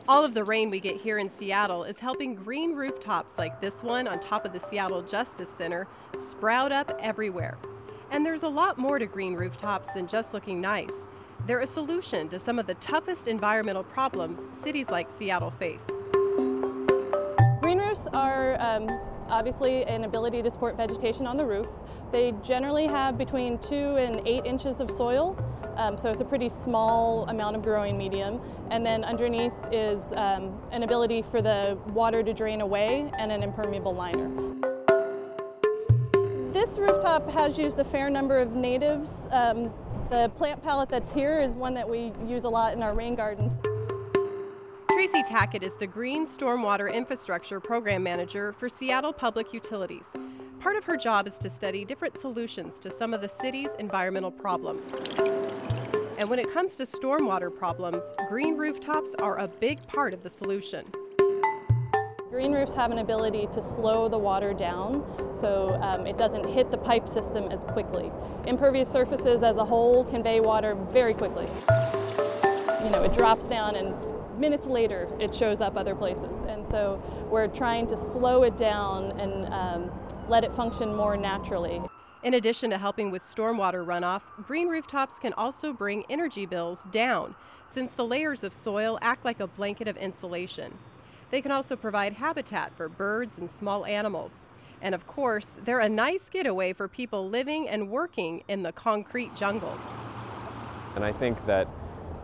All of the rain we get here in Seattle is helping green rooftops like this one on top of the Seattle Justice Center sprout up everywhere. And there's a lot more to green rooftops than just looking nice. They're a solution to some of the toughest environmental problems cities like Seattle face. Green roofs are obviously an ability to support vegetation on the roof. They generally have between 2 and 8 inches of soil, so it's a pretty small amount of growing medium. And then underneath is an ability for the water to drain away and an impermeable liner. This rooftop has used a fair number of natives. The plant palette that's here is one that we use a lot in our rain gardens. Tracy Tackett is the Green Stormwater Infrastructure Program Manager for Seattle Public Utilities. Part of her job is to study different solutions to some of the city's environmental problems. And when it comes to stormwater problems, green rooftops are a big part of the solution. Green roofs have an ability to slow the water down so it doesn't hit the pipe system as quickly. Impervious surfaces as a whole convey water very quickly. You know, it drops down and minutes later it shows up other places. And so we're trying to slow it down and let it function more naturally. In addition to helping with stormwater runoff, green rooftops can also bring energy bills down, since the layers of soil act like a blanket of insulation. They can also provide habitat for birds and small animals. And of course, they're a nice getaway for people living and working in the concrete jungle. And I think that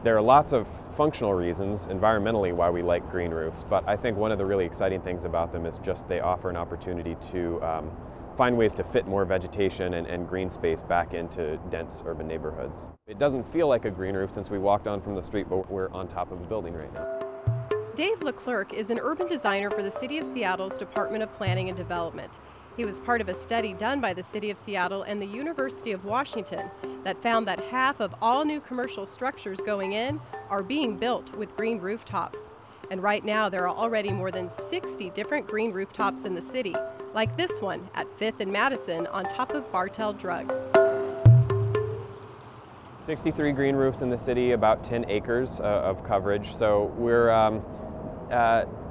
there are lots of functional reasons environmentally why we like green roofs, but I think one of the really exciting things about them is just they offer an opportunity to find ways to fit more vegetation and green space back into dense urban neighborhoods. It doesn't feel like a green roof since we walked on from the street, but we're on top of a building right now. Dave Leclerc is an urban designer for the City of Seattle's Department of Planning and Development. He was part of a study done by the City of Seattle and the University of Washington that found that half of all new commercial structures going in are being built with green rooftops. And right now there are already more than 60 different green rooftops in the city, like this one at 5th and Madison on top of Bartell Drugs. 63 green roofs in the city, about 10 acres of coverage. So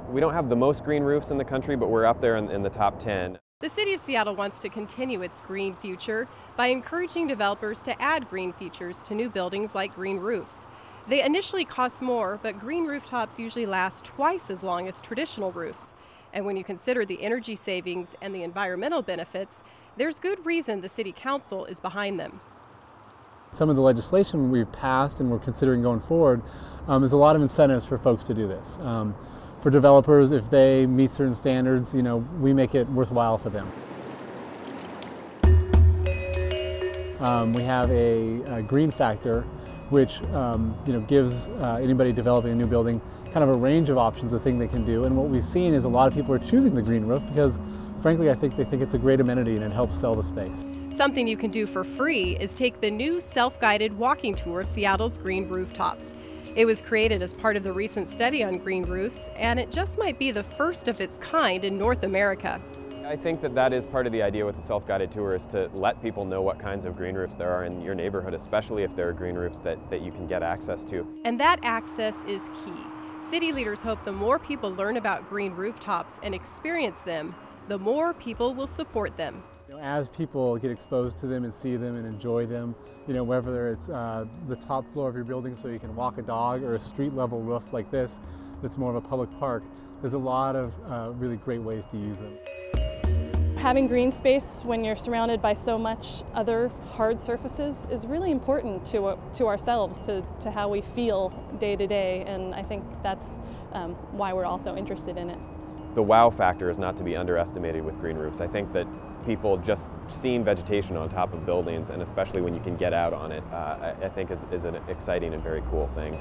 we don't have the most green roofs in the country, but we're up there in the top 10. The City of Seattle wants to continue its green future by encouraging developers to add green features to new buildings like green roofs. They initially cost more, but green rooftops usually last twice as long as traditional roofs. And when you consider the energy savings and the environmental benefits, there's good reason the City Council is behind them. Some of the legislation we've passed and we're considering going forward is a lot of incentives for folks to do this. For developers, if they meet certain standards, you know, we make it worthwhile for them. We have a green factor, which you know, gives anybody developing a new building kind of a range of options of things they can do. And what we've seen is a lot of people are choosing the green roof because, frankly, I think they think it's a great amenity and it helps sell the space. Something you can do for free is take the new self-guided walking tour of Seattle's green rooftops. It was created as part of the recent study on green roofs, and it just might be the first of its kind in North America. I think that is part of the idea with the self-guided tour, is to let people know what kinds of green roofs there are in your neighborhood, especially if there are green roofs that you can get access to. And that access is key. City leaders hope the more people learn about green rooftops and experience them, the more people will support them. You know, as people get exposed to them and see them and enjoy them, you know, whether it's the top floor of your building so you can walk a dog, or a street level roof like this that's more of a public park, there's a lot of really great ways to use them. Having green space when you're surrounded by so much other hard surfaces is really important to ourselves, to how we feel day to day, and I think that's why we're also interested in it. The wow factor is not to be underestimated with green roofs. I think that people just seeing vegetation on top of buildings, and especially when you can get out on it, I think is an exciting and very cool thing.